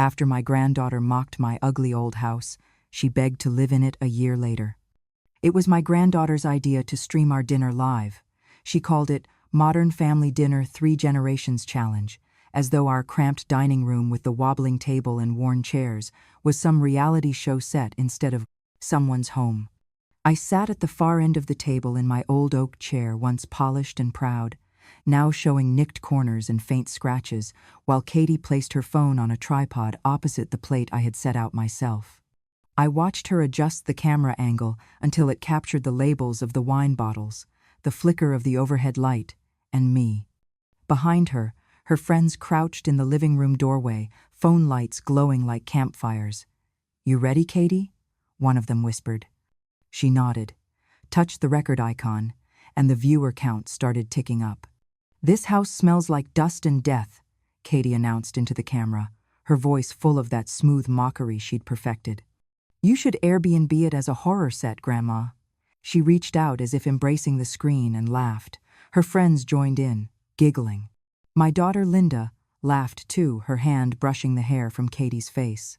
After my granddaughter mocked my ugly old house, she begged to live in it a year later. It was my granddaughter's idea to stream our dinner live. She called it Modern Family Dinner 3 Generations Challenge, as though our cramped dining room with the wobbling table and worn chairs was some reality show set instead of someone's home. I sat at the far end of the table in my old oak chair, once polished and proud, now showing nicked corners and faint scratches, while Katie placed her phone on a tripod opposite the plate I had set out myself. I watched her adjust the camera angle until it captured the labels of the wine bottles, the flicker of the overhead light, and me. Behind her, her friends crouched in the living room doorway, phone lights glowing like campfires. "You ready, Katie?" one of them whispered. She nodded, touched the record icon, and the viewer count started ticking up. "This house smells like dust and death," Katie announced into the camera, her voice full of that smooth mockery she'd perfected. "You should Airbnb it as a horror set, Grandma." She reached out as if embracing the screen and laughed. Her friends joined in, giggling. My daughter Linda laughed too, her hand brushing the hair from Katie's face.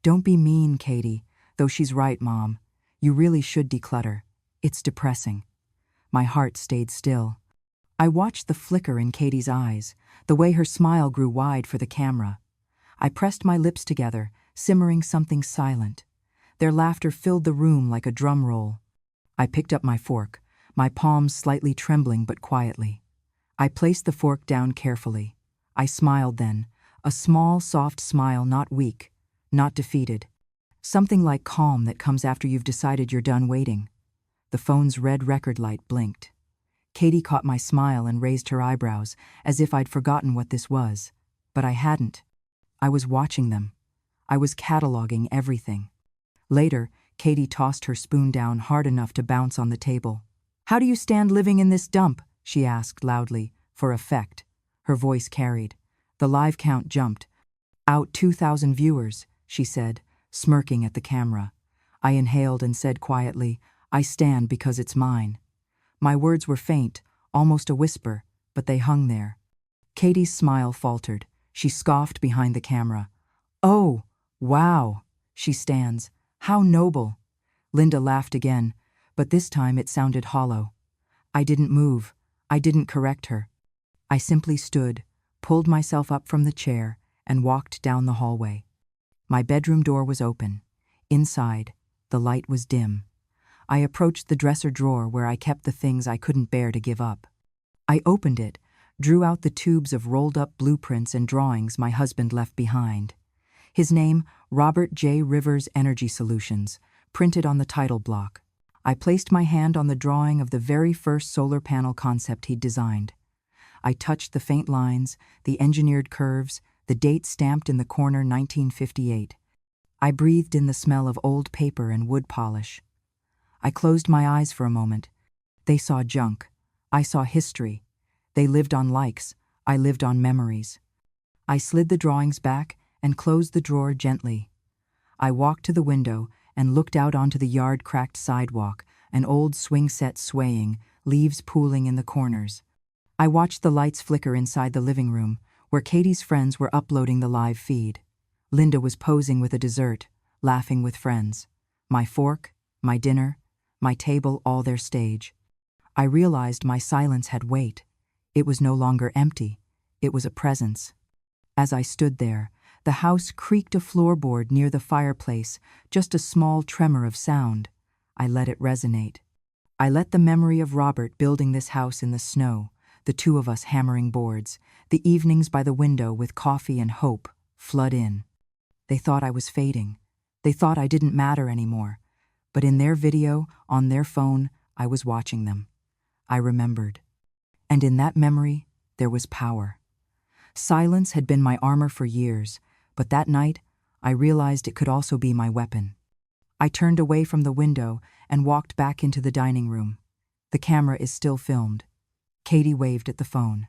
"Don't be mean, Katie, though she's right, Mom. You really should declutter. It's depressing." My heart stayed still. I watched the flicker in Katie's eyes, the way her smile grew wide for the camera. I pressed my lips together, simmering something silent. Their laughter filled the room like a drum roll. I picked up my fork, my palms slightly trembling but quietly. I placed the fork down carefully. I smiled then, a small, soft smile, not weak, not defeated. Something like calm that comes after you've decided you're done waiting. The phone's red record light blinked. Katie caught my smile and raised her eyebrows, as if I'd forgotten what this was. But I hadn't. I was watching them. I was cataloging everything. Later, Katie tossed her spoon down hard enough to bounce on the table. "How do you stand living in this dump?" she asked loudly, for effect. Her voice carried. The live count jumped. "Out 2,000 viewers," she said, smirking at the camera. I inhaled and said quietly, "I stand because it's mine." My words were faint, almost a whisper, but they hung there. Katie's smile faltered. She scoffed behind the camera. "Oh, wow," she stands. "How noble." Linda laughed again, but this time it sounded hollow. I didn't move. I didn't correct her. I simply stood, pulled myself up from the chair, and walked down the hallway. My bedroom door was open. Inside, the light was dim. I approached the dresser drawer where I kept the things I couldn't bear to give up. I opened it, drew out the tubes of rolled-up blueprints and drawings my husband left behind. His name, Robert J. Rivers Energy Solutions, printed on the title block. I placed my hand on the drawing of the very first solar panel concept he'd designed. I touched the faint lines, the engineered curves, the date stamped in the corner 1958. I breathed in the smell of old paper and wood polish. I closed my eyes for a moment. They saw junk. I saw history. They lived on likes. I lived on memories. I slid the drawings back and closed the drawer gently. I walked to the window and looked out onto the yard-cracked sidewalk, an old swing set swaying, leaves pooling in the corners. I watched the lights flicker inside the living room, where Katie's friends were uploading the live feed. Linda was posing with a dessert, laughing with friends. My fork, my dinner, my table, all their stage. I realized my silence had weight. It was no longer empty. It was a presence. As I stood there, the house creaked a floorboard near the fireplace, just a small tremor of sound. I let it resonate. I let the memory of Robert building this house in the snow, the two of us hammering boards, the evenings by the window with coffee and hope, flood in. They thought I was fading. They thought I didn't matter anymore. But in their video, on their phone, I was watching them. I remembered. And in that memory, there was power. Silence had been my armor for years, but that night, I realized it could also be my weapon. I turned away from the window and walked back into the dining room. The camera is still filmed. Katie waved at the phone.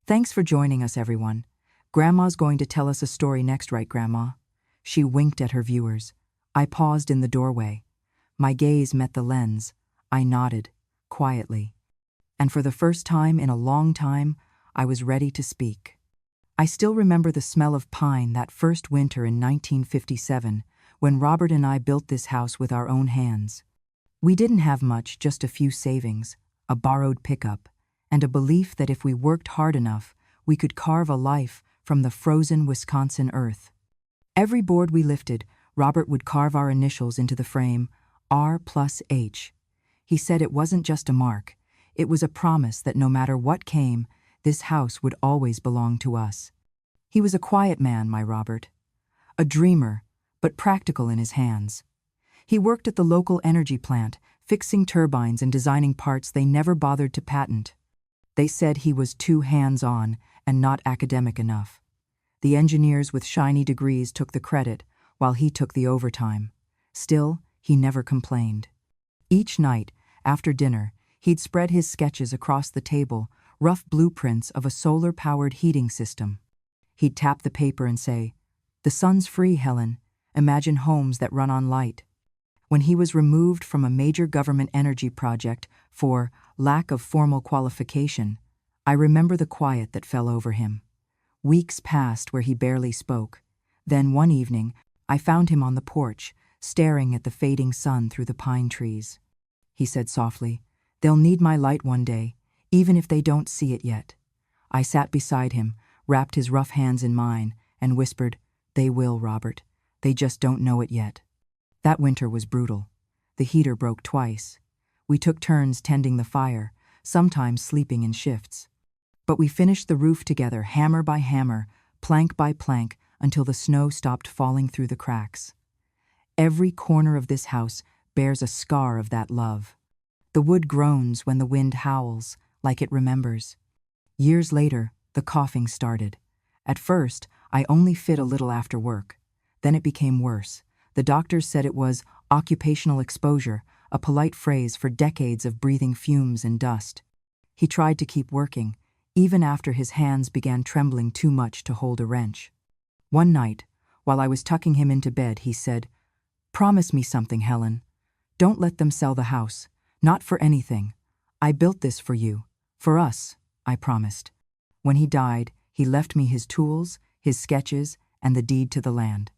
"Thanks for joining us, everyone. Grandma's going to tell us a story next, right, Grandma?" She winked at her viewers. I paused in the doorway. My gaze met the lens. I nodded, quietly. And for the first time in a long time, I was ready to speak. I still remember the smell of pine that first winter in 1957, when Robert and I built this house with our own hands. We didn't have much, just a few savings, a borrowed pickup, and a belief that if we worked hard enough, we could carve a life from the frozen Wisconsin earth. Every board we lifted, Robert would carve our initials into the frame, R+H. He said it wasn't just a mark, it was a promise that no matter what came, this house would always belong to us. He was a quiet man, my Robert. A dreamer, but practical in his hands. He worked at the local energy plant, fixing turbines and designing parts they never bothered to patent. They said he was too hands-on and not academic enough. The engineers with shiny degrees took the credit, while he took the overtime. Still, he never complained. Each night, after dinner, he'd spread his sketches across the table, rough blueprints of a solar-powered heating system. He'd tap the paper and say, "The sun's free, Helen. Imagine homes that run on light." When he was removed from a major government energy project for lack of formal qualification, I remember the quiet that fell over him. Weeks passed where he barely spoke. Then one evening, I found him on the porch, staring at the fading sun through the pine trees. He said softly, "They'll need my light one day, even if they don't see it yet." I sat beside him, wrapped his rough hands in mine, and whispered, "They will, Robert. They just don't know it yet." That winter was brutal. The heater broke twice. We took turns tending the fire, sometimes sleeping in shifts. But we finished the roof together, hammer by hammer, plank by plank, until the snow stopped falling through the cracks. Every corner of this house bears a scar of that love. The wood groans when the wind howls, like it remembers. Years later, the coughing started. At first, I only fit a little after work. Then it became worse. The doctors said it was occupational exposure, a polite phrase for decades of breathing fumes and dust. He tried to keep working, even after his hands began trembling too much to hold a wrench. One night, while I was tucking him into bed, he said, "Promise me something, Helen. Don't let them sell the house. Not for anything. I built this for you. For us," I promised. When he died, he left me his tools, his sketches, and the deed to the land.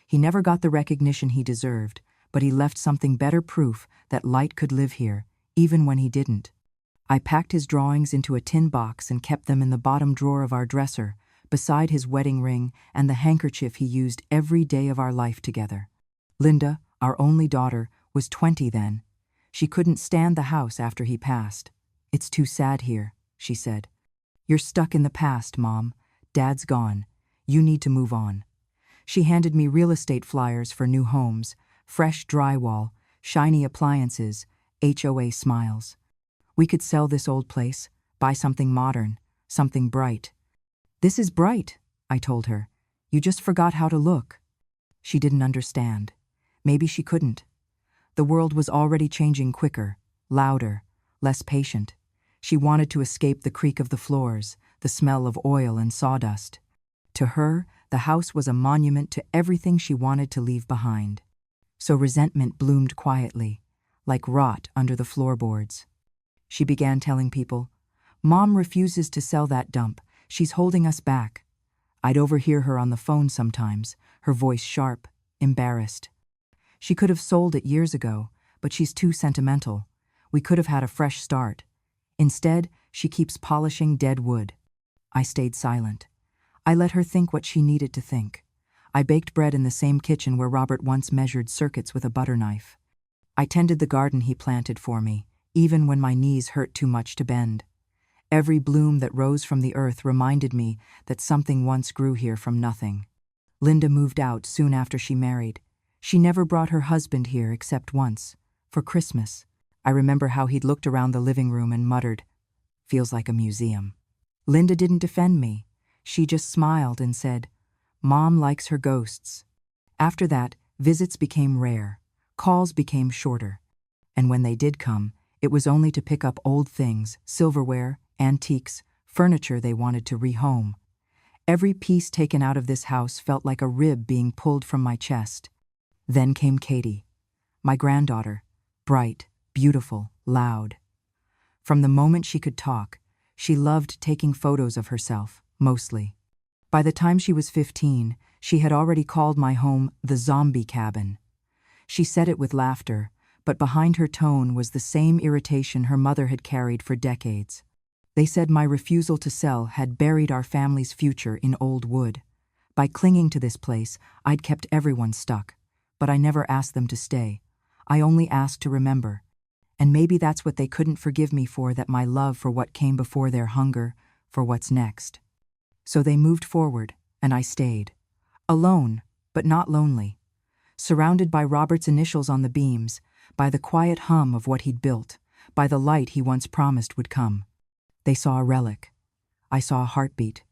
He never got the recognition he deserved, but he left something better, proof that light could live here, even when he didn't. I packed his drawings into a tin box and kept them in the bottom drawer of our dresser, beside his wedding ring and the handkerchief he used every day of our life together. Linda, our only daughter, was 20 then. She couldn't stand the house after he passed. "It's too sad here," she said. "You're stuck in the past, Mom. Dad's gone. You need to move on." She handed me real estate flyers for new homes, fresh drywall, shiny appliances, HOA smiles. We could sell this old place, buy something modern, something bright. "This is bright," I told her. "You just forgot how to look." She didn't understand. Maybe she couldn't. The world was already changing quicker, louder, less patient. She wanted to escape the creak of the floors, the smell of oil and sawdust. To her, the house was a monument to everything she wanted to leave behind. So resentment bloomed quietly, like rot under the floorboards. She began telling people, "Mom refuses to sell that dump. She's holding us back." I'd overhear her on the phone sometimes, her voice sharp, embarrassed. "She could have sold it years ago, but she's too sentimental. We could have had a fresh start. Instead, she keeps polishing dead wood." I stayed silent. I let her think what she needed to think. I baked bread in the same kitchen where Robert once measured circuits with a butter knife. I tended the garden he planted for me, even when my knees hurt too much to bend. Every bloom that rose from the earth reminded me that something once grew here from nothing. Linda moved out soon after she married. She never brought her husband here except once, for Christmas. I remember how he'd looked around the living room and muttered, "Feels like a museum." Linda didn't defend me. She just smiled and said, "Mom likes her ghosts." After that, visits became rare. Calls became shorter. And when they did come, it was only to pick up old things, silverware, antiques, furniture they wanted to rehome. Every piece taken out of this house felt like a rib being pulled from my chest. Then came Katie, my granddaughter, bright, beautiful, loud. From the moment she could talk, she loved taking photos of herself, mostly. By the time she was 15, she had already called my home the zombie cabin. She said it with laughter, but behind her tone was the same irritation her mother had carried for decades. They said my refusal to sell had buried our family's future in old wood. By clinging to this place, I'd kept everyone stuck, but I never asked them to stay. I only asked to remember. And maybe that's what they couldn't forgive me for, that my love for what came before their hunger for what's next. So they moved forward, and I stayed. Alone, but not lonely. Surrounded by Robert's initials on the beams, by the quiet hum of what he'd built, by the light he once promised would come. They saw a relic. I saw a heartbeat.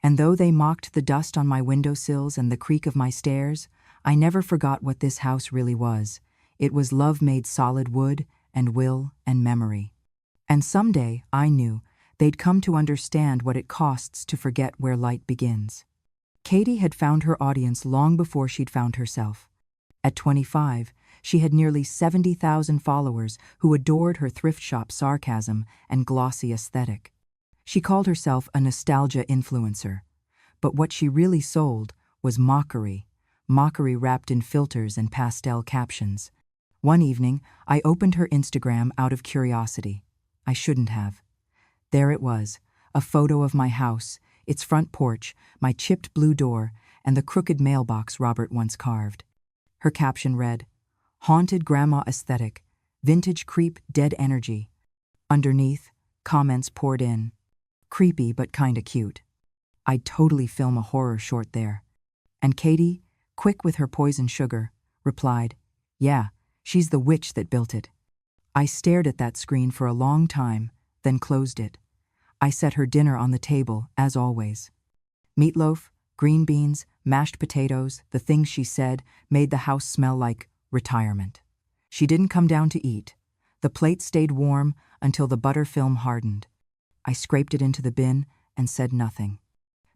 And though they mocked the dust on my windowsills and the creak of my stairs, I never forgot what this house really was. It was love made solid wood and will and memory. And someday, I knew, they'd come to understand what it costs to forget where light begins. Katie had found her audience long before she'd found herself. At 25, she had nearly 70,000 followers who adored her thrift shop sarcasm and glossy aesthetic. She called herself a nostalgia influencer. But what she really sold was mockery wrapped in filters and pastel captions. One evening, I opened her Instagram out of curiosity. I shouldn't have. There it was, a photo of my house, its front porch, my chipped blue door, and the crooked mailbox Robert once carved. Her caption read, "Haunted grandma aesthetic, vintage creep dead energy." Underneath, comments poured in. Creepy but kinda cute. I'd totally film a horror short there. And Katie, quick with her poison sugar, replied, "Yeah, she's the witch that built it." I stared at that screen for a long time, then closed it. I set her dinner on the table, as always. Meatloaf, green beans, mashed potatoes, the things she said made the house smell like retirement. She didn't come down to eat. The plate stayed warm until the butter film hardened. I scraped it into the bin and said nothing.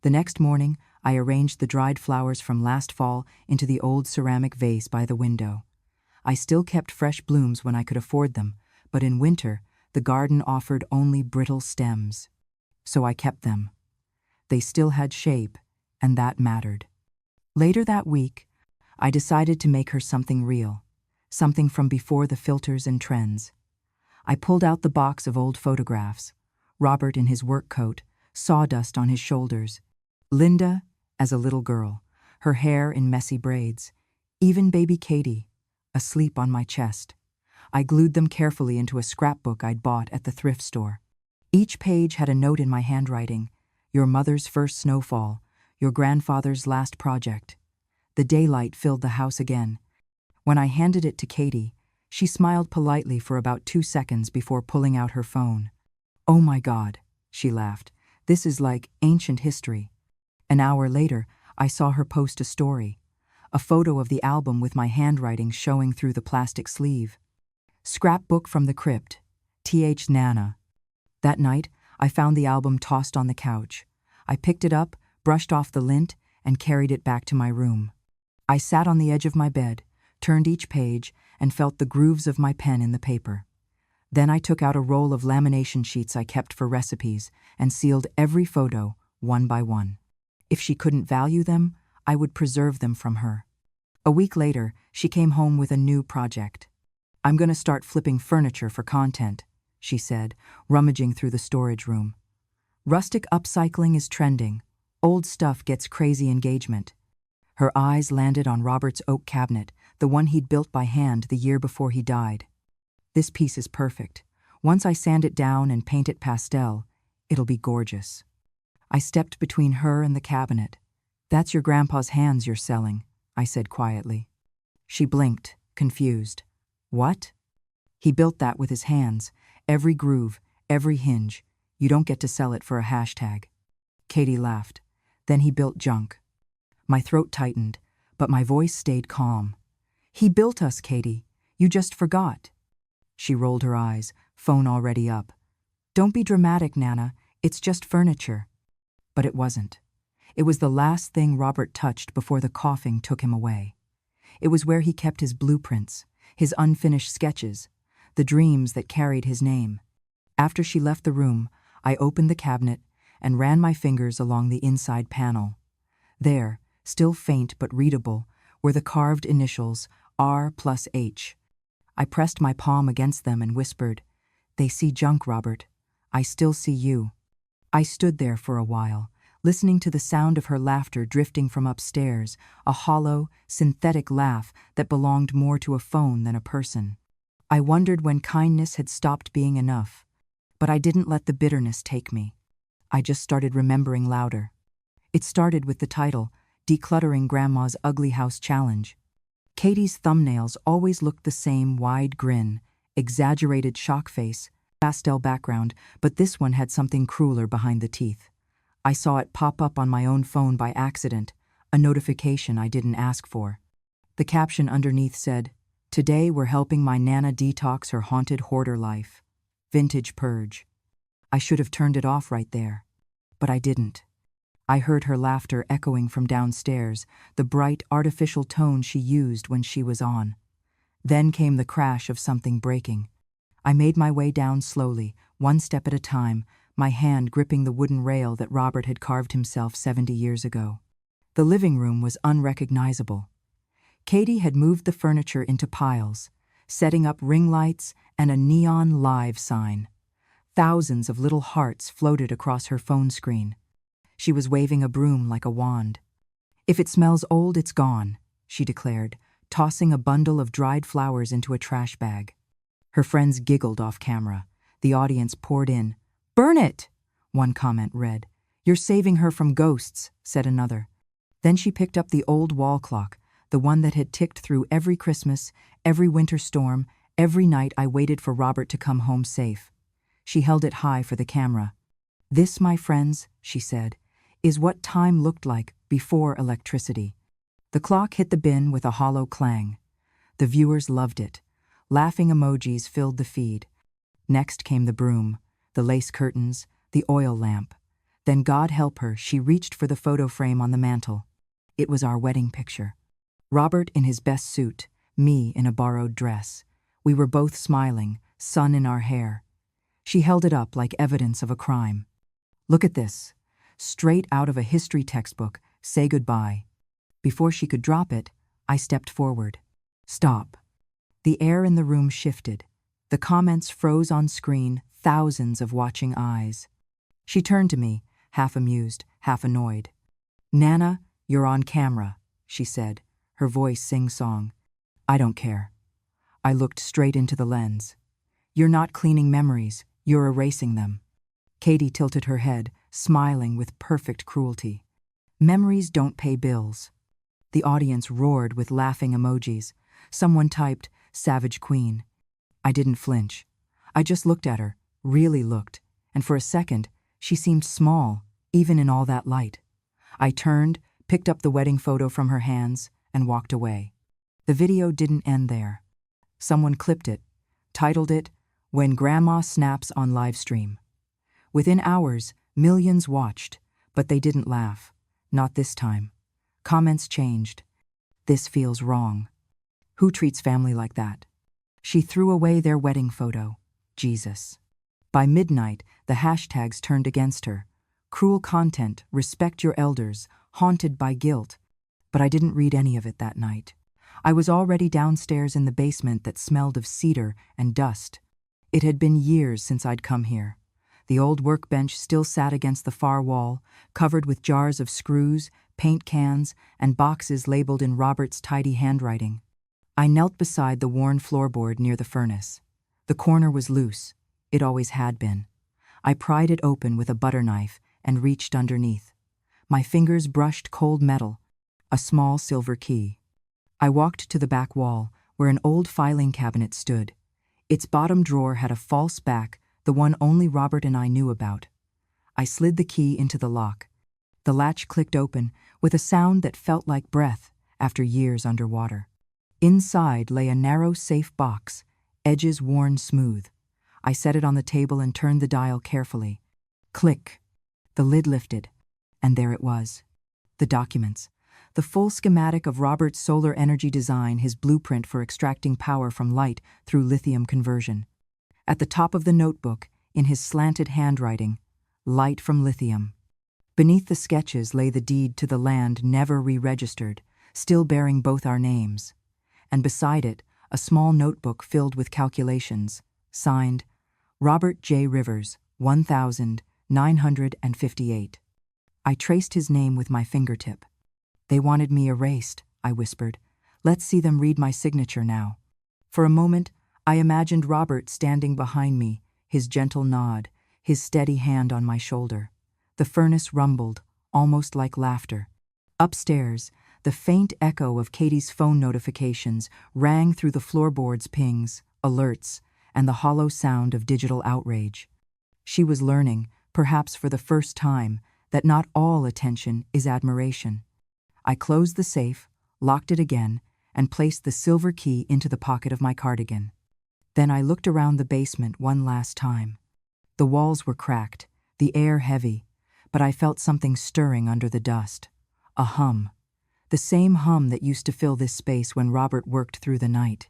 The next morning, I arranged the dried flowers from last fall into the old ceramic vase by the window. I still kept fresh blooms when I could afford them, but in winter, the garden offered only brittle stems. So I kept them. They still had shape, and that mattered. Later that week, I decided to make her something real, something from before the filters and trends. I pulled out the box of old photographs, Robert in his work coat, sawdust on his shoulders, Linda as a little girl, her hair in messy braids, even baby Katie, asleep on my chest. I glued them carefully into a scrapbook I'd bought at the thrift store. Each page had a note in my handwriting: your mother's first snowfall, your grandfather's last project. The daylight filled the house again. When I handed it to Katie, she smiled politely for about 2 seconds before pulling out her phone. "Oh my God," she laughed. "This is like ancient history." An hour later, I saw her post a story, a photo of the album with my handwriting showing through the plastic sleeve. "Scrapbook from the crypt, Th Nana." That night, I found the album tossed on the couch. I picked it up, brushed off the lint, and carried it back to my room. I sat on the edge of my bed, turned each page, and felt the grooves of my pen in the paper. Then I took out a roll of lamination sheets I kept for recipes and sealed every photo, one by one. If she couldn't value them, I would preserve them from her. A week later, she came home with a new project. "I'm going to start flipping furniture for content," she said, rummaging through the storage room. "Rustic upcycling is trending. Old stuff gets crazy engagement." Her eyes landed on Robert's oak cabinet, the one he'd built by hand the year before he died. "This piece is perfect. Once I sand it down and paint it pastel, it'll be gorgeous." I stepped between her and the cabinet. "That's your grandpa's hands you're selling," I said quietly. She blinked, confused. "What?" "He built that with his hands. Every groove, every hinge. You don't get to sell it for a hashtag." Katie laughed. "Then he built junk." My throat tightened, but my voice stayed calm. "He built us, Katie. You just forgot." She rolled her eyes, phone already up. "Don't be dramatic, Nana. It's just furniture." But it wasn't. It was the last thing Robert touched before the coughing took him away. It was where he kept his blueprints, his unfinished sketches, the dreams that carried his name. After she left the room, I opened the cabinet and ran my fingers along the inside panel. There, still faint but readable, were the carved initials R+H. I pressed my palm against them and whispered, "They see junk, Robert. I still see you." I stood there for a while, listening to the sound of her laughter drifting from upstairs, a hollow, synthetic laugh that belonged more to a phone than a person. I wondered when kindness had stopped being enough, but I didn't let the bitterness take me. I just started remembering louder. It started with the title, Decluttering Grandma's Ugly House Challenge. Katie's thumbnails always looked the same: wide grin, exaggerated shock face, pastel background, but this one had something crueler behind the teeth. I saw it pop up on my own phone by accident, a notification I didn't ask for. The caption underneath said, "Today we're helping my Nana detox her haunted hoarder life. Vintage purge." I should have turned it off right there, but I didn't. I heard her laughter echoing from downstairs, the bright, artificial tone she used when she was on. Then came the crash of something breaking. I made my way down slowly, one step at a time, my hand gripping the wooden rail that Robert had carved himself 70 years ago. The living room was unrecognizable. Katie had moved the furniture into piles, setting up ring lights and a neon live sign. Thousands of little hearts floated across her phone screen. She was waving a broom like a wand. "If it smells old, it's gone," she declared, tossing a bundle of dried flowers into a trash bag. Her friends giggled off camera. The audience poured in. "Burn it!" one comment read. "You're saving her from ghosts," said another. Then she picked up the old wall clock, the one that had ticked through every Christmas, every winter storm, every night I waited for Robert to come home safe. She held it high for the camera. "This, my friends," she said, "is what time looked like before electricity." The clock hit the bin with a hollow clang. The viewers loved it. Laughing emojis filled the feed. Next came the broom, the lace curtains, the oil lamp. Then, God help her, she reached for the photo frame on the mantel. It was our wedding picture. Robert in his best suit, me in a borrowed dress. We were both smiling, sun in our hair. She held it up like evidence of a crime. "Look at this. Straight out of a history textbook, say goodbye." Before she could drop it, I stepped forward. "Stop." The air in the room shifted. The comments froze on screen, thousands of watching eyes. She turned to me, half amused, half annoyed. "Nana, you're on camera," she said, her voice sing-song. "I don't care." I looked straight into the lens. "You're not cleaning memories, you're erasing them." Katie tilted her head, smiling with perfect cruelty. "Memories don't pay bills." The audience roared with laughing emojis. Someone typed, "Savage Queen." I didn't flinch. I just looked at her, really looked, and for a second, she seemed small, even in all that light. I turned, picked up the wedding photo from her hands, and walked away. The video didn't end there. Someone clipped it, titled it, "When Grandma Snaps on Livestream." Within hours, millions watched, but they didn't laugh. Not this time. Comments changed. "This feels wrong. Who treats family like that?" She threw away their wedding photo. Jesus. By midnight, the hashtags turned against her. Cruel content, respect your elders, haunted by guilt. But I didn't read any of it that night. I was already downstairs in the basement that smelled of cedar and dust. It had been years since I'd come here. The old workbench still sat against the far wall, covered with jars of screws, paint cans, and boxes labeled in Robert's tidy handwriting. I knelt beside the worn floorboard near the furnace. The corner was loose. It always had been. I pried it open with a butter knife and reached underneath. My fingers brushed cold metal, a small silver key. I walked to the back wall, where an old filing cabinet stood. Its bottom drawer had a false back, the one only Robert and I knew about. I slid the key into the lock. The latch clicked open, with a sound that felt like breath after years underwater. Inside lay a narrow safe box, edges worn smooth. I set it on the table and turned the dial carefully. Click. The lid lifted, and there it was. The documents. The full schematic of Robert's solar energy design, his blueprint for extracting power from light through lithium conversion. At the top of the notebook, in his slanted handwriting, "Light from lithium." Beneath the sketches lay the deed to the land never re-registered, still bearing both our names. And beside it, a small notebook filled with calculations, signed, Robert J. Rivers, 1958. I traced his name with my fingertip. They wanted me erased, I whispered. Let's see them read my signature now. For a moment, I imagined Robert standing behind me, his gentle nod, his steady hand on my shoulder. The furnace rumbled, almost like laughter. Upstairs, the faint echo of Katie's phone notifications rang through the floorboard's pings, alerts, and the hollow sound of digital outrage. She was learning, perhaps for the first time, that not all attention is admiration. I closed the safe, locked it again, and placed the silver key into the pocket of my cardigan. Then I looked around the basement one last time. The walls were cracked, the air heavy, but I felt something stirring under the dust. A hum. The same hum that used to fill this space when Robert worked through the night.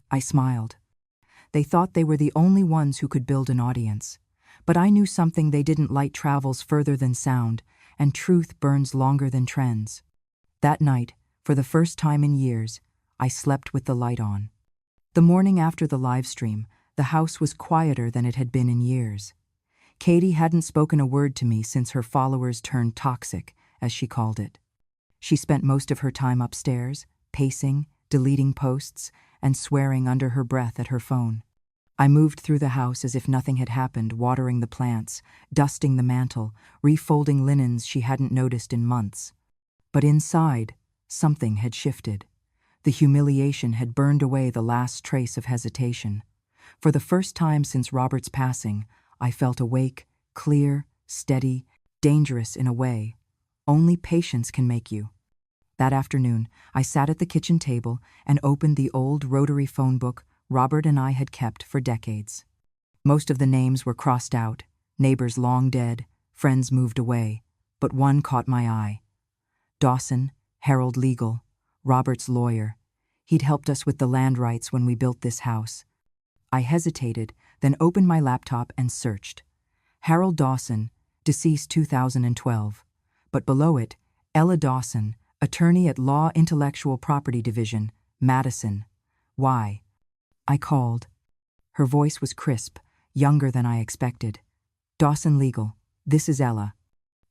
I smiled. They thought they were the only ones who could build an audience. But I knew something they didn't. Light travels further than sound, and truth burns longer than trends. That night, for the first time in years, I slept with the light on. The morning after the live stream, the house was quieter than it had been in years. Katie hadn't spoken a word to me since her followers turned toxic, as she called it. She spent most of her time upstairs, pacing, deleting posts, and swearing under her breath at her phone. I moved through the house as if nothing had happened, watering the plants, dusting the mantel, refolding linens she hadn't noticed in months. But inside, something had shifted. The humiliation had burned away the last trace of hesitation. For the first time since Robert's passing, I felt awake, clear, steady, dangerous in a way only patience can make you. That afternoon, I sat at the kitchen table and opened the old rotary phone book Robert and I had kept for decades. Most of the names were crossed out, neighbors long dead, friends moved away, but one caught my eye. Dawson, Herald Legal, Robert's lawyer. He'd helped us with the land rights when we built this house. I hesitated, then opened my laptop and searched. Harold Dawson, deceased 2012. But below it, Ella Dawson, attorney at Law Intellectual Property Division, Madison. Why? I called. Her voice was crisp, younger than I expected. Dawson Legal, this is Ella.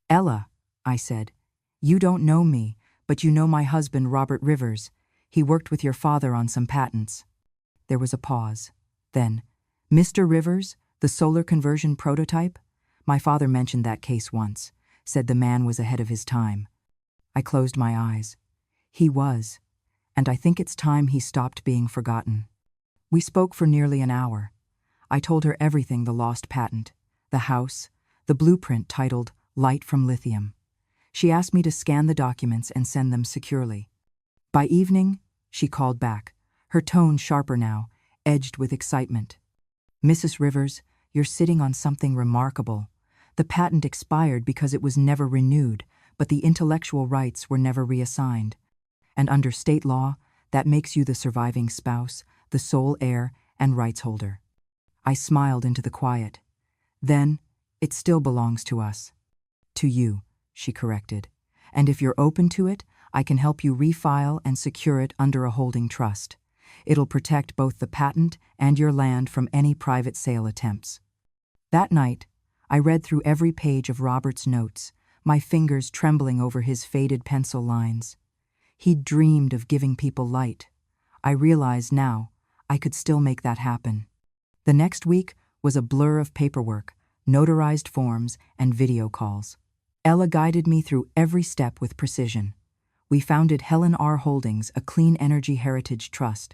Ella, I said, you don't know me, but you know my husband Robert Rivers. He worked with your father on some patents. There was a pause. Then, Mr. Rivers, the solar conversion prototype? My father mentioned that case once, said the man was ahead of his time. I closed my eyes. He was, and I think it's time he stopped being forgotten. We spoke for nearly an hour. I told her everything: the lost patent, the house, the blueprint titled Light from Lithium. She asked me to scan the documents and send them securely. By evening, she called back, her tone sharper now, edged with excitement. Mrs. Rivers, you're sitting on something remarkable. The patent expired because it was never renewed, but the intellectual rights were never reassigned. And under state law, that makes you the surviving spouse, the sole heir, and rights holder. I smiled into the quiet. Then, it still belongs to us. To you, she corrected. And if you're open to it, I can help you refile and secure it under a holding trust. It'll protect both the patent and your land from any private sale attempts. That night, I read through every page of Robert's notes, my fingers trembling over his faded pencil lines. He'd dreamed of giving people light. I realized now I could still make that happen. The next week was a blur of paperwork, notarized forms, and video calls. Ella guided me through every step with precision. We founded Helen R. Holdings, a clean energy heritage trust.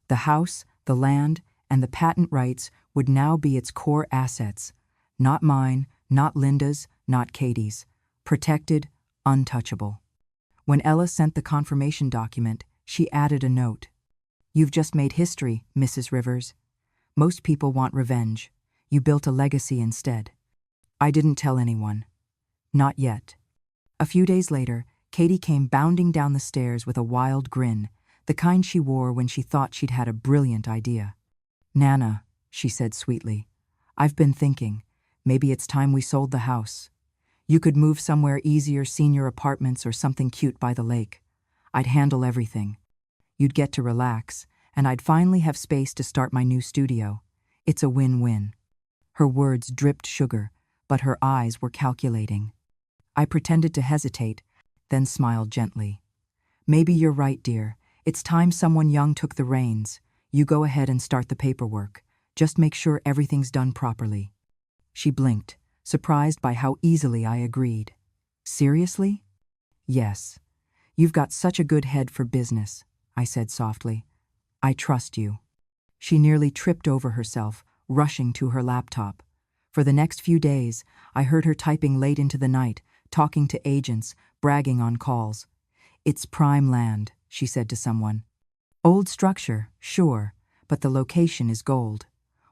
The house, the land, and the patent rights would now be its core assets. Not mine, not Linda's, not Katie's. Protected, untouchable. When Ella sent the confirmation document, she added a note. You've just made history, Mrs. Rivers. Most people want revenge. You built a legacy instead. I didn't tell anyone. Not yet. A few days later, Katie came bounding down the stairs with a wild grin, the kind she wore when she thought she'd had a brilliant idea. Nana, she said sweetly, I've been thinking, maybe it's time we sold the house. You could move somewhere easier, senior apartments or something cute by the lake. I'd handle everything. You'd get to relax, and I'd finally have space to start my new studio. It's a win-win." Her words dripped sugar, but her eyes were calculating. I pretended to hesitate, then smiled gently. "Maybe you're right, dear. It's time someone young took the reins. You go ahead and start the paperwork. Just make sure everything's done properly." She blinked, surprised by how easily I agreed. "Seriously?" "Yes. You've got such a good head for business," I said softly. "I trust you." She nearly tripped over herself, rushing to her laptop. For the next few days, I heard her typing late into the night, talking to agents, bragging on calls. "It's prime land," she said to someone. "Old structure, sure, but the location is gold.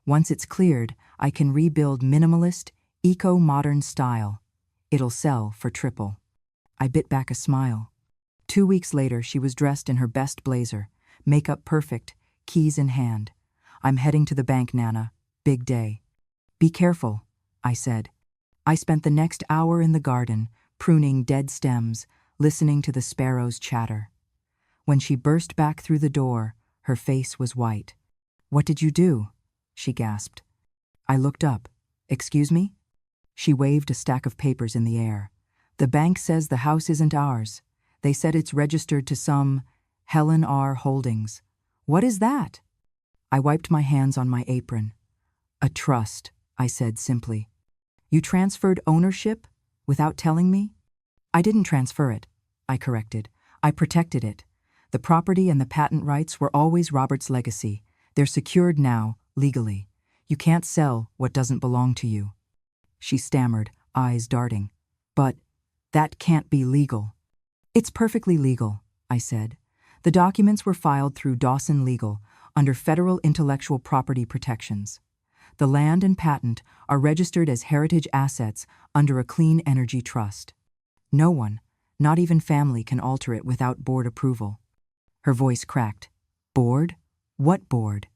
Once it's cleared, I can rebuild minimalist, eco-modern style. It'll sell for triple." I bit back a smile. 2 weeks later, she was dressed in her best blazer, makeup perfect, keys in hand. "I'm heading to the bank, Nana. Big day." "Be careful," I said. I spent the next hour in the garden, pruning dead stems, listening to the sparrows chatter. When she burst back through the door, her face was white. "What did you do?" she gasped. I looked up. "Excuse me?" She waved a stack of papers in the air. "The bank says the house isn't ours. They said it's registered to some Helen R. Holdings." "What is that?" I wiped my hands on my apron. "A trust," I said simply. "You transferred ownership without telling me?" "I didn't transfer it," I corrected. "I protected it. The property and the patent rights were always Robert's legacy. They're secured now, legally. You can't sell what doesn't belong to you." She stammered, eyes darting. "But that can't be legal." "It's perfectly legal," I said. "The documents were filed through Dawson Legal under federal intellectual property protections. The land and patent are registered as heritage assets under a clean energy trust. No one, not even family, can alter it without board approval." Her voice cracked. "Board? What board?"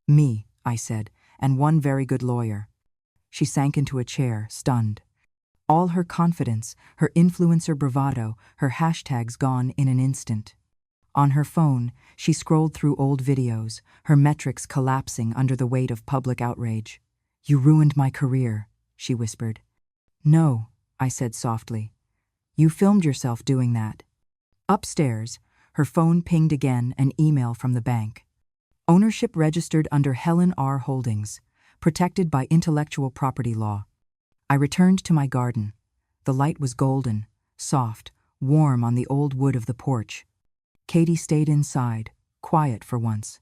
"Me," I said, "and one very good lawyer." She sank into a chair, stunned. All her confidence, her influencer bravado, her hashtags gone in an instant. On her phone, she scrolled through old videos, her metrics collapsing under the weight of public outrage. "You ruined my career," she whispered. "No," I said softly. "You filmed yourself doing that." Upstairs, her phone pinged again, an email from the bank. "Ownership registered under Helen R. Holdings, protected by intellectual property law." I returned to my garden. The light was golden, soft, warm on the old wood of the porch. Katie stayed inside, quiet for once.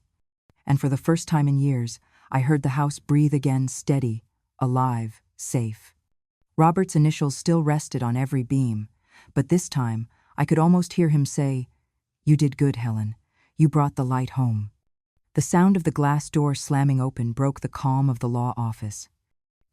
And for the first time in years, I heard the house breathe again, steady, alive, safe. Robert's initials still rested on every beam, but this time I could almost hear him say, "You did good, Helen. You brought the light home." The sound of the glass door slamming open broke the calm of the law office.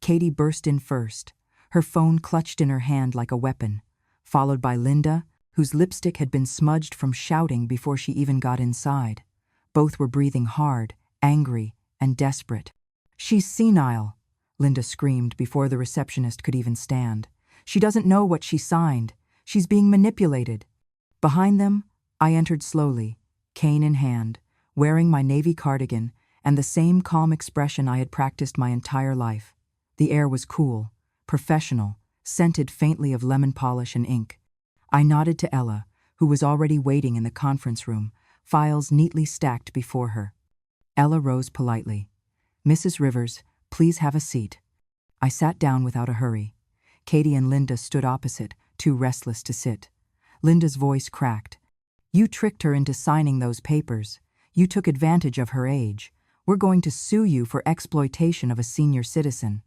Katie burst in first, her phone clutched in her hand like a weapon, followed by Linda, whose lipstick had been smudged from shouting before she even got inside. Both were breathing hard, angry, and desperate. "She's senile," Linda screamed before the receptionist could even stand. "She doesn't know what she signed. She's being manipulated." Behind them, I entered slowly, cane in hand, wearing my navy cardigan and the same calm expression I had practiced my entire life. The air was cool, professional, scented faintly of lemon polish and ink. I nodded to Ella, who was already waiting in the conference room, files neatly stacked before her. Ella rose politely. "Mrs. Rivers, please have a seat." I sat down without a hurry. Katie and Linda stood opposite, too restless to sit. Linda's voice cracked. "You tricked her into signing those papers. You took advantage of her age. We're going to sue you for exploitation of a senior citizen."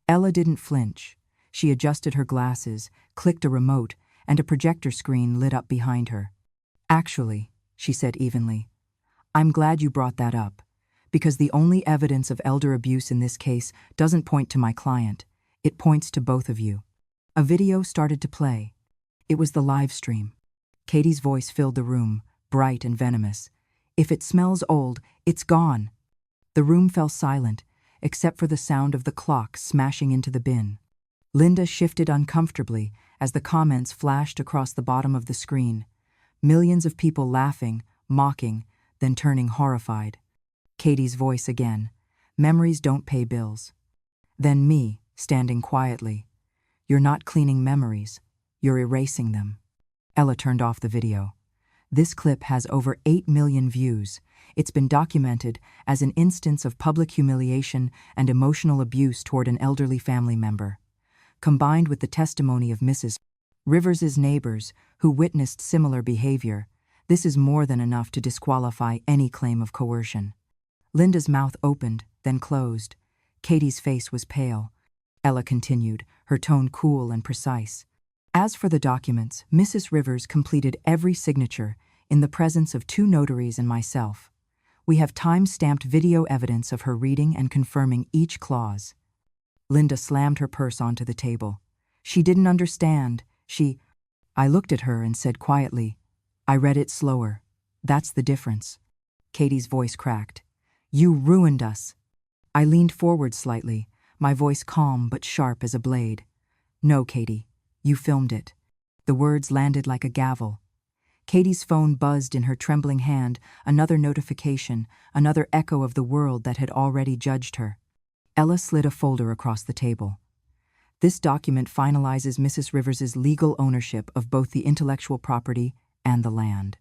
Ella didn't flinch. She adjusted her glasses, clicked a remote, and a projector screen lit up behind her. "Actually," she said evenly, "I'm glad you brought that up, because the only evidence of elder abuse in this case doesn't point to my client. It points to both of you." A video started to play. It was the live stream. Katie's voice filled the room, bright and venomous. "If it smells old, it's gone." The room fell silent, except for the sound of the clock smashing into the bin. Linda shifted uncomfortably as the comments flashed across the bottom of the screen. Millions of people laughing, mocking, then turning horrified. Katie's voice again. Memories don't pay bills. Then me, standing quietly. You're not cleaning memories. You're erasing them. Ella turned off the video. This clip has over 8 million views. It's been documented as an instance of public humiliation and emotional abuse toward an elderly family member. Combined with the testimony of Mrs. Rivers's neighbors who witnessed similar behavior, this is more than enough to disqualify any claim of coercion. Linda's mouth opened, then closed. Katie's face was pale. Ella continued, her tone cool and precise. As for the documents, Mrs. Rivers completed every signature in the presence of 2 notaries and myself. We have time-stamped video evidence of her reading and confirming each clause. Linda slammed her purse onto the table. She didn't understand. I looked at her and said quietly, I read it slower. That's the difference. Katie's voice cracked. You ruined us. I leaned forward slightly, my voice calm but sharp as a blade. No, Katie, you filmed it. The words landed like a gavel. Katie's phone buzzed in her trembling hand, another notification, another echo of the world that had already judged her. Ella slid a folder across the table. This document finalizes Mrs. Rivers's legal ownership of both the intellectual property and the land.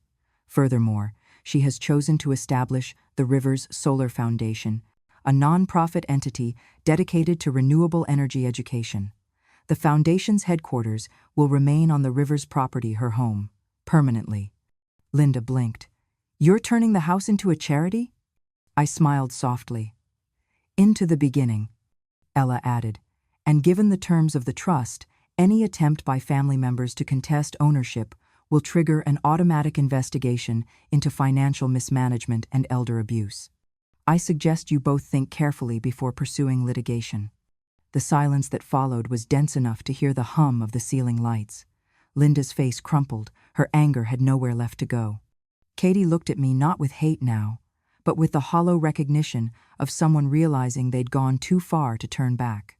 Furthermore, she has chosen to establish the Rivers Solar Foundation, a non-profit entity dedicated to renewable energy education. The foundation's headquarters will remain on the Rivers property, her home, permanently. Linda blinked. You're turning the house into a charity? I smiled softly. Into the beginning, Ella added, and given the terms of the trust, any attempt by family members to contest ownership will trigger an automatic investigation into financial mismanagement and elder abuse. I suggest you both think carefully before pursuing litigation. The silence that followed was dense enough to hear the hum of the ceiling lights. Linda's face crumpled, her anger had nowhere left to go. Katie looked at me not with hate now, but with the hollow recognition of someone realizing they'd gone too far to turn back.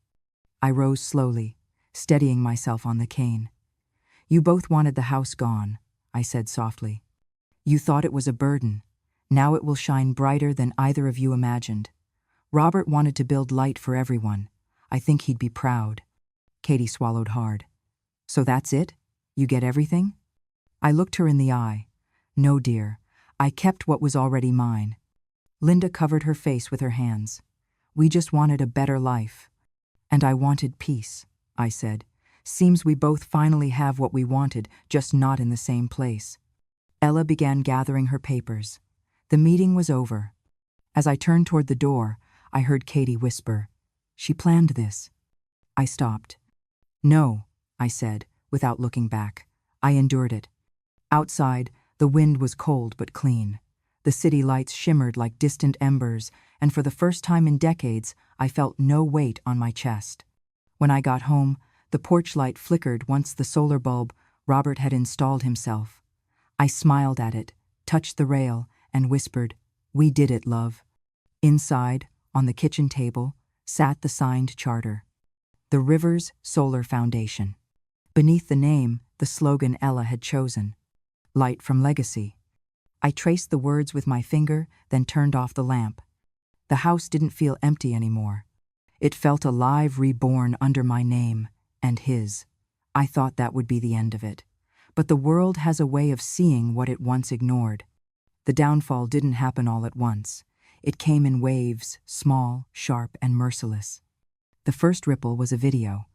I rose slowly, steadying myself on the cane. You both wanted the house gone, I said softly. You thought it was a burden. Now it will shine brighter than either of you imagined. Robert wanted to build light for everyone. I think he'd be proud. Katie swallowed hard. So that's it? You get everything? I looked her in the eye. No, dear. I kept what was already mine. Linda covered her face with her hands. We just wanted a better life. And I wanted peace, I said. Seems we both finally have what we wanted, just not in the same place. Ella began gathering her papers. The meeting was over. As I turned toward the door, I heard Katie whisper, She planned this. I stopped. No, I said, without looking back. I endured it. Outside, the wind was cold but clean. The city lights shimmered like distant embers, and for the first time in decades, I felt no weight on my chest. When I got home, the porch light flickered once the solar bulb Robert had installed himself. I smiled at it, touched the rail, and whispered, We did it, love. Inside, on the kitchen table, sat the signed charter. The Rivers Solar Foundation. Beneath the name, the slogan Ella had chosen. Light from Legacy. I traced the words with my finger, then turned off the lamp. The house didn't feel empty anymore. It felt alive, reborn under my name and his. I thought that would be the end of it. But the world has a way of seeing what it once ignored. The downfall didn't happen all at once. It came in waves, small, sharp, and merciless. The first ripple was a video.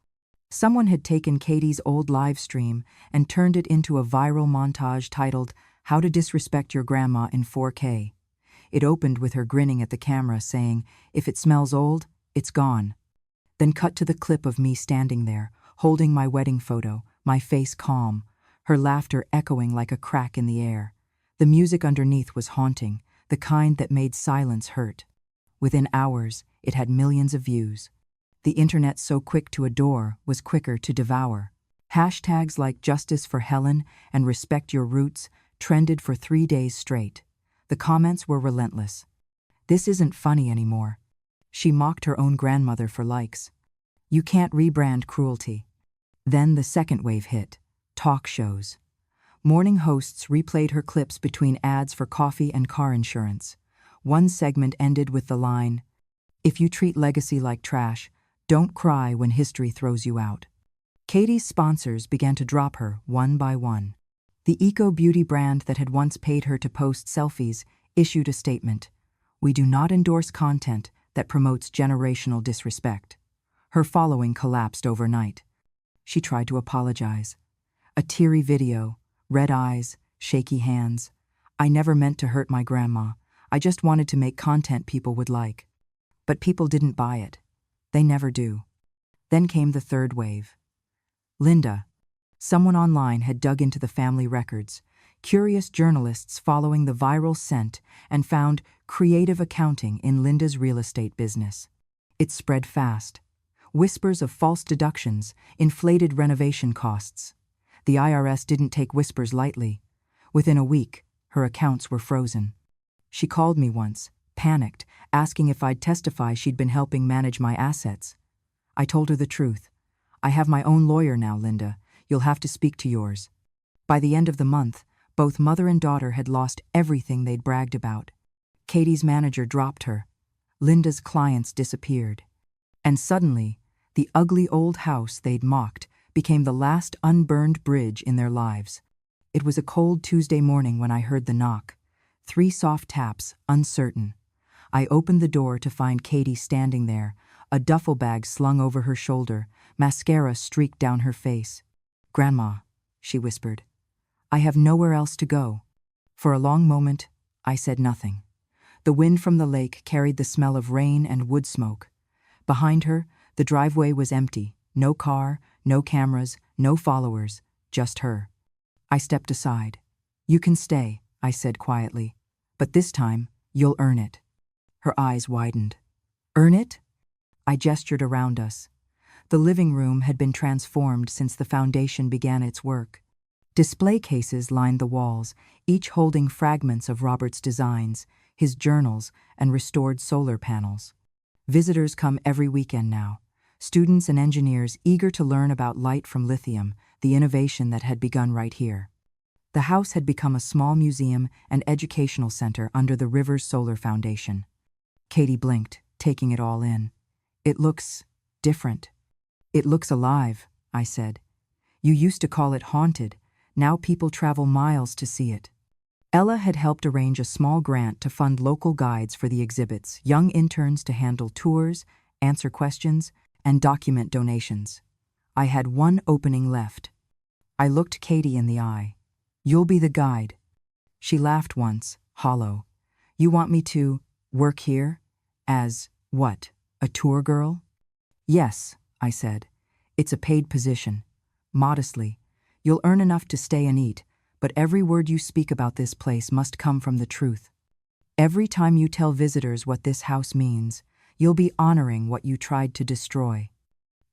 Someone had taken Katie's old live stream and turned it into a viral montage titled, How to Disrespect Your Grandma in 4K. It opened with her grinning at the camera saying, If it smells old, it's gone. Then cut to the clip of me standing there, holding my wedding photo, my face calm, her laughter echoing like a crack in the air. The music underneath was haunting, the kind that made silence hurt. Within hours, it had millions of views. The internet, so quick to adore, was quicker to devour. Hashtags like Justice for Helen and Respect Your Roots trended for 3 days straight. The comments were relentless. This isn't funny anymore. She mocked her own grandmother for likes. You can't rebrand cruelty. Then the second wave hit. Talk shows. Morning hosts replayed her clips between ads for coffee and car insurance. One segment ended with the line, "If you treat legacy like trash, don't cry when history throws you out." Katie's sponsors began to drop her one by one. The eco-beauty brand that had once paid her to post selfies issued a statement, "We do not endorse content that promotes generational disrespect." Her following collapsed overnight. She tried to apologize. A teary video, red eyes, shaky hands. "I never meant to hurt my grandma. I just wanted to make content people would like." But people didn't buy it. They never do. Then came the third wave. Linda. Someone online had dug into the family records, curious journalists following the viral scent, and found creative accounting in Linda's real estate business. It spread fast. Whispers of false deductions, inflated renovation costs. The IRS didn't take whispers lightly. Within a week, her accounts were frozen. She called me once, panicked, asking if I'd testify she'd been helping manage my assets. I told her the truth. "I have my own lawyer now, Linda. You'll have to speak to yours." By the end of the month, both mother and daughter had lost everything they'd bragged about. Katie's manager dropped her. Linda's clients disappeared. And suddenly, the ugly old house they'd mocked became the last unburned bridge in their lives. It was a cold Tuesday morning when I heard the knock. 3 soft taps, uncertain. I opened the door to find Katie standing there, a duffel bag slung over her shoulder, mascara streaked down her face. "Grandma," she whispered, "I have nowhere else to go." For a long moment, I said nothing. The wind from the lake carried the smell of rain and wood smoke. Behind her, the driveway was empty. No car, no cameras, no followers, just her. I stepped aside. "You can stay," I said quietly. "But this time, you'll earn it." Her eyes widened. "Earn it?" I gestured around us. The living room had been transformed since the foundation began its work. Display cases lined the walls, each holding fragments of Robert's designs, his journals, and restored solar panels. Visitors come every weekend now. Students and engineers eager to learn about light from lithium, the innovation that had begun right here. The house had become a small museum and educational center under the river's solar foundation. Katie blinked, taking it all in. "It looks different." "It looks alive," I said. "You used to call it haunted. Now people travel miles to see it." Ella had helped arrange a small grant to fund local guides for the exhibits, young interns to handle tours, answer questions, and document donations. I had one opening left. I looked Katie in the eye. "You'll be the guide." She laughed once, hollow. "You want me to work here? As what, a tour girl?" "Yes," I said. "It's a paid position. Modestly. You'll earn enough to stay and eat, but every word you speak about this place must come from the truth. Every time you tell visitors what this house means, you'll be honoring what you tried to destroy."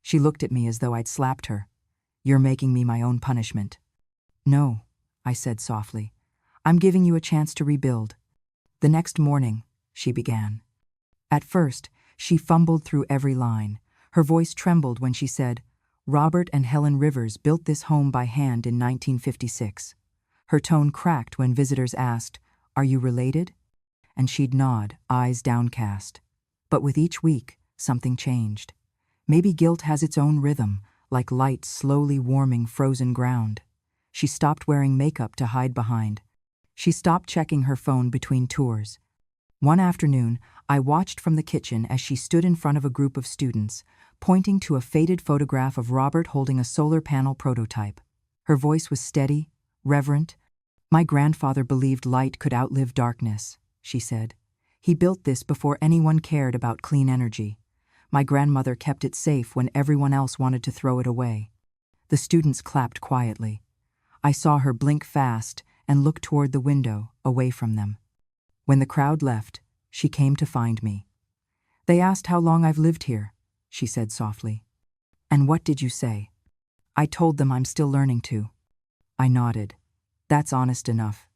She looked at me as though I'd slapped her. "You're making me my own punishment." "No," I said softly. "I'm giving you a chance to rebuild." "The next morning," she began. At first, she fumbled through every line. Her voice trembled when she said, "Robert and Helen Rivers built this home by hand in 1956. Her tone cracked when visitors asked, "Are you related?" And she'd nod, eyes downcast. But with each week, something changed. Maybe guilt has its own rhythm, like light slowly warming frozen ground. She stopped wearing makeup to hide behind. She stopped checking her phone between tours. One afternoon, I watched from the kitchen as she stood in front of a group of students, pointing to a faded photograph of Robert holding a solar panel prototype. Her voice was steady, reverent. "My grandfather believed light could outlive darkness," she said. "He built this before anyone cared about clean energy. My grandmother kept it safe when everyone else wanted to throw it away." The students clapped quietly. I saw her blink fast and look toward the window, away from them. When the crowd left, she came to find me. "They asked how long I've lived here," she said softly. "And what did you say?" "I told them I'm still learning to." I nodded. "That's honest enough."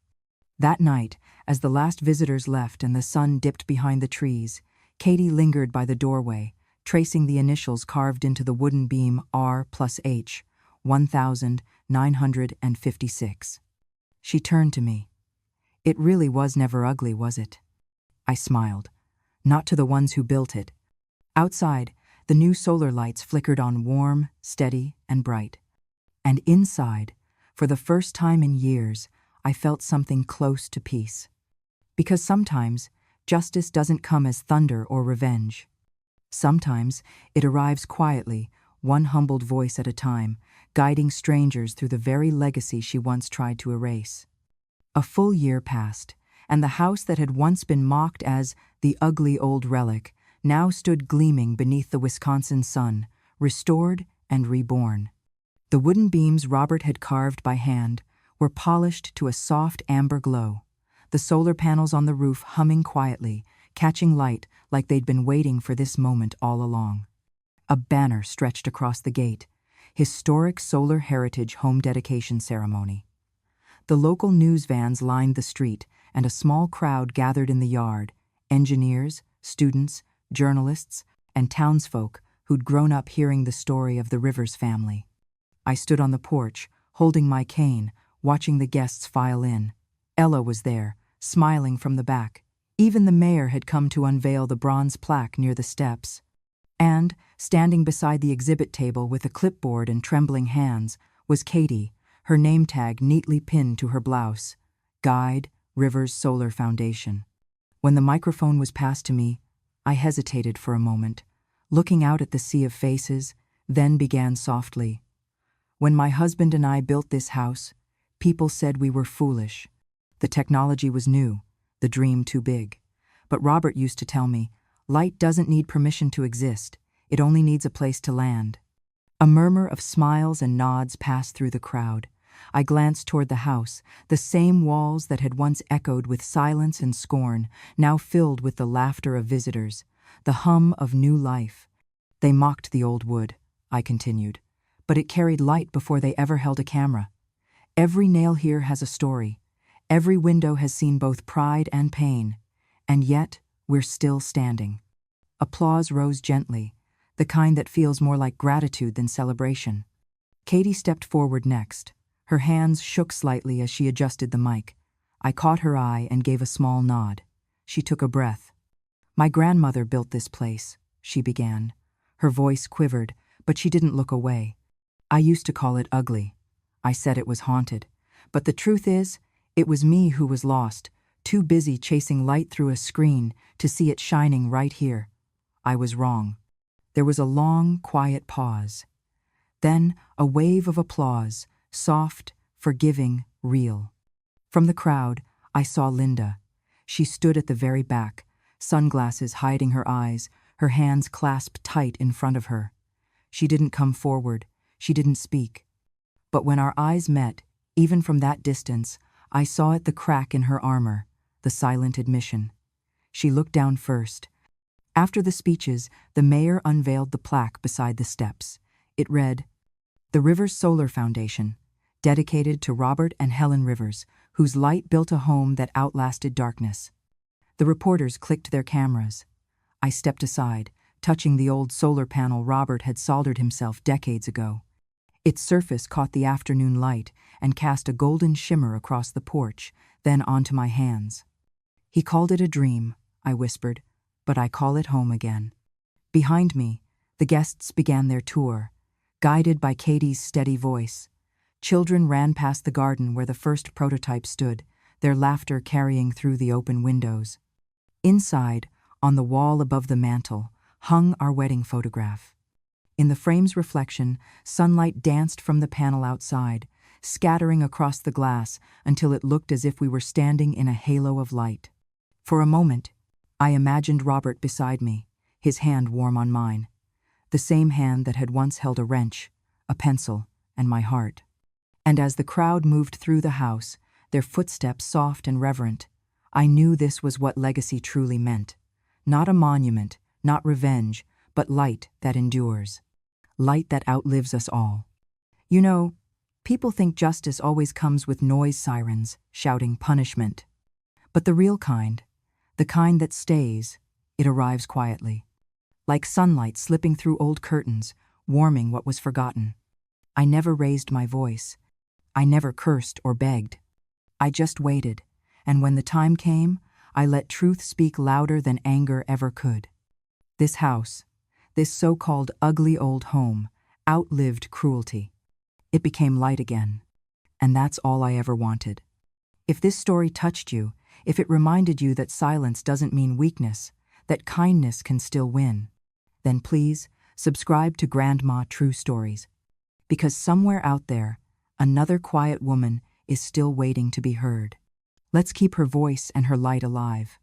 That night, as the last visitors left and the sun dipped behind the trees, Katie lingered by the doorway, tracing the initials carved into the wooden beam R+H, 1956. She turned to me. It really was never ugly, was it? I smiled. Not to the ones who built it. Outside, the new solar lights flickered on warm, steady, and bright. And inside, for the first time in years, I felt something close to peace. Because sometimes, justice doesn't come as thunder or revenge. Sometimes, it arrives quietly, one humbled voice at a time, guiding strangers through the very legacy she once tried to erase. A full year passed, and the house that had once been mocked as the ugly old relic now stood gleaming beneath the Wisconsin sun, restored and reborn. The wooden beams Robert had carved by hand were polished to a soft amber glow, the solar panels on the roof humming quietly, catching light like they'd been waiting for this moment all along. A banner stretched across the gate, Historic Solar Heritage Home Dedication Ceremony. The local news vans lined the street, and a small crowd gathered in the yard, engineers, students, journalists, and townsfolk who'd grown up hearing the story of the Rivers family. I stood on the porch, holding my cane, watching the guests file in. Ella was there, smiling from the back. Even the mayor had come to unveil the bronze plaque near the steps. And, standing beside the exhibit table with a clipboard and trembling hands, was Katie, her name tag neatly pinned to her blouse. Guide, Rivers Solar Foundation. When the microphone was passed to me, I hesitated for a moment, looking out at the sea of faces, then began softly. When my husband and I built this house, people said we were foolish. The technology was new, the dream too big. But Robert used to tell me, light doesn't need permission to exist, it only needs a place to land. A murmur of smiles and nods passed through the crowd. I glanced toward the house, the same walls that had once echoed with silence and scorn, now filled with the laughter of visitors, the hum of new life. They mocked the old wood, I continued, but it carried light before they ever held a camera. Every nail here has a story. Every window has seen both pride and pain, and yet we're still standing. Applause rose gently, the kind that feels more like gratitude than celebration. Katie stepped forward next. Her hands shook slightly as she adjusted the mic. I caught her eye and gave a small nod. She took a breath. My grandmother built this place, she began. Her voice quivered, but she didn't look away. I used to call it ugly. I said it was haunted. But the truth is, it was me who was lost, too busy chasing light through a screen to see it shining right here. I was wrong. There was a long, quiet pause. Then a wave of applause, soft, forgiving, real. From the crowd, I saw Linda. She stood at the very back, sunglasses hiding her eyes, her hands clasped tight in front of her. She didn't come forward. She didn't speak. But when our eyes met, even from that distance, I saw at the crack in her armor, the silent admission. She looked down first. After the speeches, the mayor unveiled the plaque beside the steps. It read, "The Rivers Solar Foundation, dedicated to Robert and Helen Rivers, whose light built a home that outlasted darkness." The reporters clicked their cameras. I stepped aside, touching the old solar panel Robert had soldered himself decades ago. Its surface caught the afternoon light and cast a golden shimmer across the porch, then onto my hands. "He called it a dream," I whispered, "but I call it home again." Behind me, the guests began their tour, guided by Katie's steady voice. Children ran past the garden where the first prototype stood, their laughter carrying through the open windows. Inside, on the wall above the mantel, hung our wedding photograph. In the frame's reflection, sunlight danced from the panel outside, scattering across the glass until it looked as if we were standing in a halo of light. For a moment, I imagined Robert beside me, his hand warm on mine, the same hand that had once held a wrench, a pencil, and my heart. And as the crowd moved through the house, their footsteps soft and reverent, I knew this was what legacy truly meant. Not a monument, not revenge, but light that endures. Light that outlives us all. You know, people think justice always comes with noise sirens, shouting punishment. But the real kind, the kind that stays, it arrives quietly. like sunlight slipping through old curtains, warming what was forgotten. I never raised my voice. I never cursed or begged. I just waited, and when the time came, I let truth speak louder than anger ever could. This house, this so-called ugly old home, outlived cruelty. It became light again. And that's all I ever wanted. If this story touched you, if it reminded you that silence doesn't mean weakness, that kindness can still win, then please subscribe to Grandma True Stories. Because somewhere out there, another quiet woman is still waiting to be heard. Let's keep her voice and her light alive.